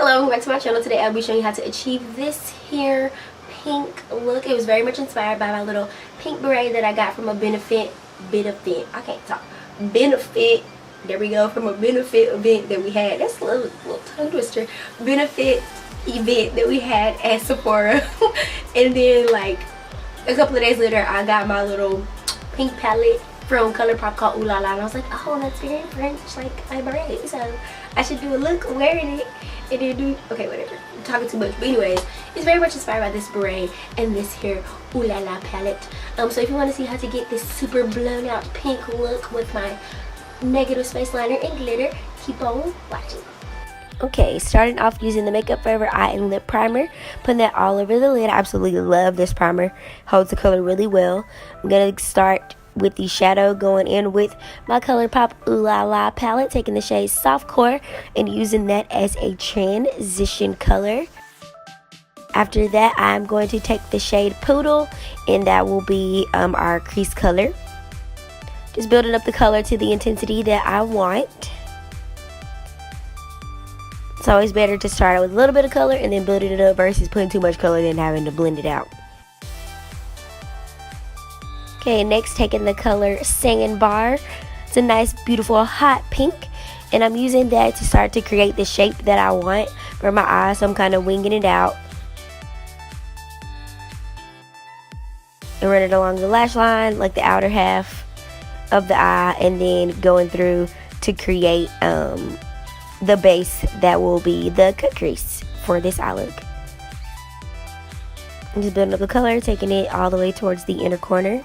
Hello, welcome back to my channel. Today I'll be showing you how to achieve this here pink look. It was very much inspired by my little pink beret that I got from a benefit, there we go, from a benefit event that we had. That's a little tongue twister. Benefit event that we had at Sephora. And then like a couple of days later I got my little pink palette from ColourPop called Ooh La La, and I was like, oh, that's very French, like my beret, so I should do a look wearing it. And then do, okay, whatever, I'm talking too much, but anyways, it's very much inspired by this beret and this here Ooh La La palette. So if you want to see how to get this super blown out pink look with my negative space liner and glitter, keep on watching. Okay, starting off using the Makeup Forever Eye and Lip Primer, putting that all over the lid. I absolutely love this primer, holds the color really well. I'm going to start with the shadow, going in with my ColourPop Ooh La La palette, taking the shade Softcore and using that as a transition color. After that, I'm going to take the shade Poodle, and that will be our crease color. Just building up the color to the intensity that I want. It's always better to start out with a little bit of color and then building it up versus putting too much color and then having to blend it out. Okay, next taking the color Sandbar. It's a nice, beautiful, hot pink. And I'm using that to start to create the shape that I want for my eyes. So I'm kind of winging it out. And run it along the lash line, like the outer half of the eye. And then going through to create the base that will be the cut crease for this eye look. I'm just building up the color, taking it all the way towards the inner corner.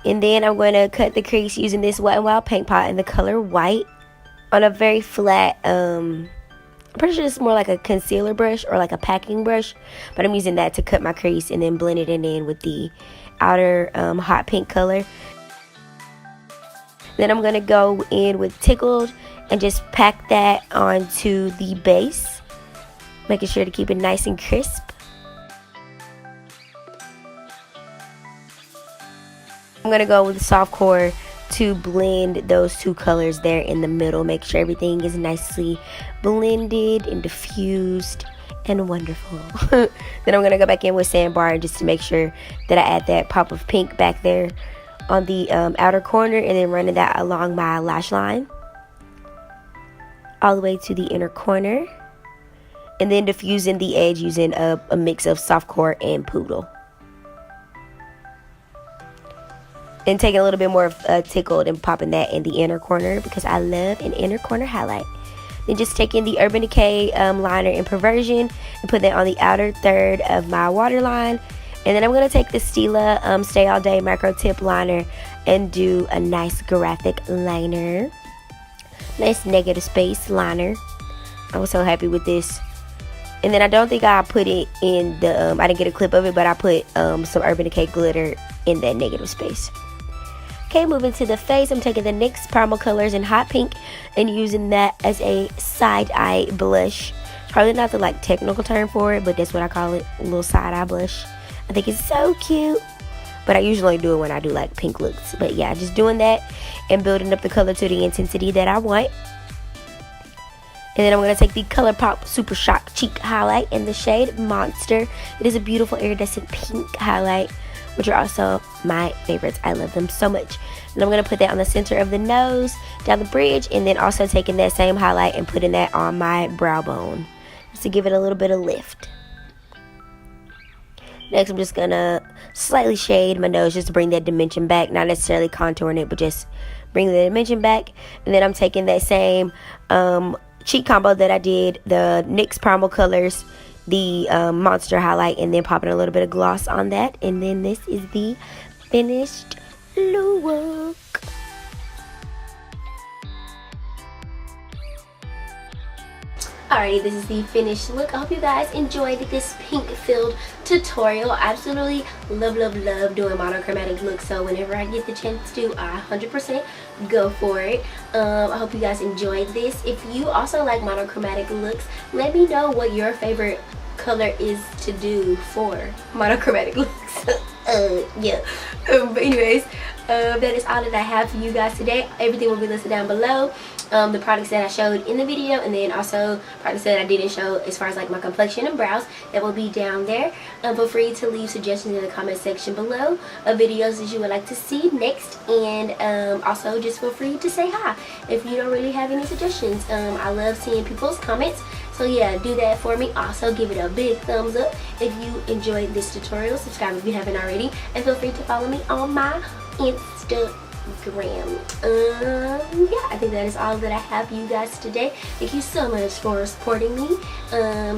And then I'm going to cut the crease using this Wet n Wild paint pot in the color white on a very flat, I'm pretty sure it's more like a concealer brush or like a packing brush, but I'm using that to cut my crease and then blend it in with the outer hot pink color. Then I'm going to go in with Tickled and just pack that onto the base, making sure to keep it nice and crisp. I'm going to go with Softcore to blend those two colors there in the middle. Make sure everything is nicely blended and diffused and wonderful. Then I'm going to go back in with Sandbar just to make sure that I add that pop of pink back there on the outer corner, and then running that along my lash line all the way to the inner corner, and then diffusing the edge using a mix of Softcore and Poodle. And taking a little bit more of Tickled and popping that in the inner corner because I love an inner corner highlight. Then just taking the Urban Decay liner in Perversion and put that on the outer third of my waterline. And then I'm going to take the Stila Stay All Day Micro Tip Liner and do a nice graphic liner. Nice negative space liner. I was so happy with this. And then I don't think I put it in the, I didn't get a clip of it, but I put some Urban Decay glitter in that negative space. Okay, moving to the face, I'm taking the NYX Primal colors in hot pink and using that as a side eye blush. Probably not the like technical term for it, but that's what I call it, a little side eye blush. I think it's so cute, but I usually do it when I do like pink looks. But yeah, just doing that and building up the color to the intensity that I want. And then I'm going to take the ColourPop Super Shock Cheek Highlight in the shade Monster. It is a beautiful iridescent pink highlight, which are also my favorites. I love them so much. And I'm going to put that on the center of the nose, down the bridge, and then also taking that same highlight and putting that on my brow bone, just to give it a little bit of lift. Next, I'm just going to slightly shade my nose just to bring that dimension back. Not necessarily contouring it, but just bring the dimension back. And then I'm taking that same cheek combo that I did, the NYX Primal colors, the Monster highlight, and then popping a little bit of gloss on that. And then this is the finished look. Alrighty, this is the finished look. I hope you guys enjoyed this pink filled tutorial. I absolutely love doing monochromatic looks, so whenever I get the chance to, I 100% go for it. I hope you guys enjoyed this. If you also like monochromatic looks, let me know what your favorite color is to do for monochromatic looks. Yeah. But anyways, that is all that I have for you guys today. Everything will be listed down below. The products that I showed in the video, and then also products that I didn't show as far as like my complexion and brows, that will be down there. Feel free to leave suggestions in the comment section below of videos that you would like to see next, and also just feel free to say hi if you don't really have any suggestions. I love seeing people's comments, so yeah, do that for me. Also give it a big thumbs up if you enjoyed this tutorial. Subscribe if you haven't already, and feel free to follow me on my Instagram. Yeah, I think that is all that I have for you guys today. Thank you so much for supporting me.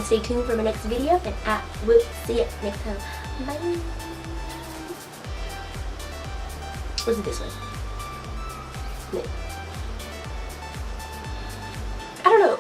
Stay tuned for my next video, and I will see you next time. Bye. Was it this one? I don't know.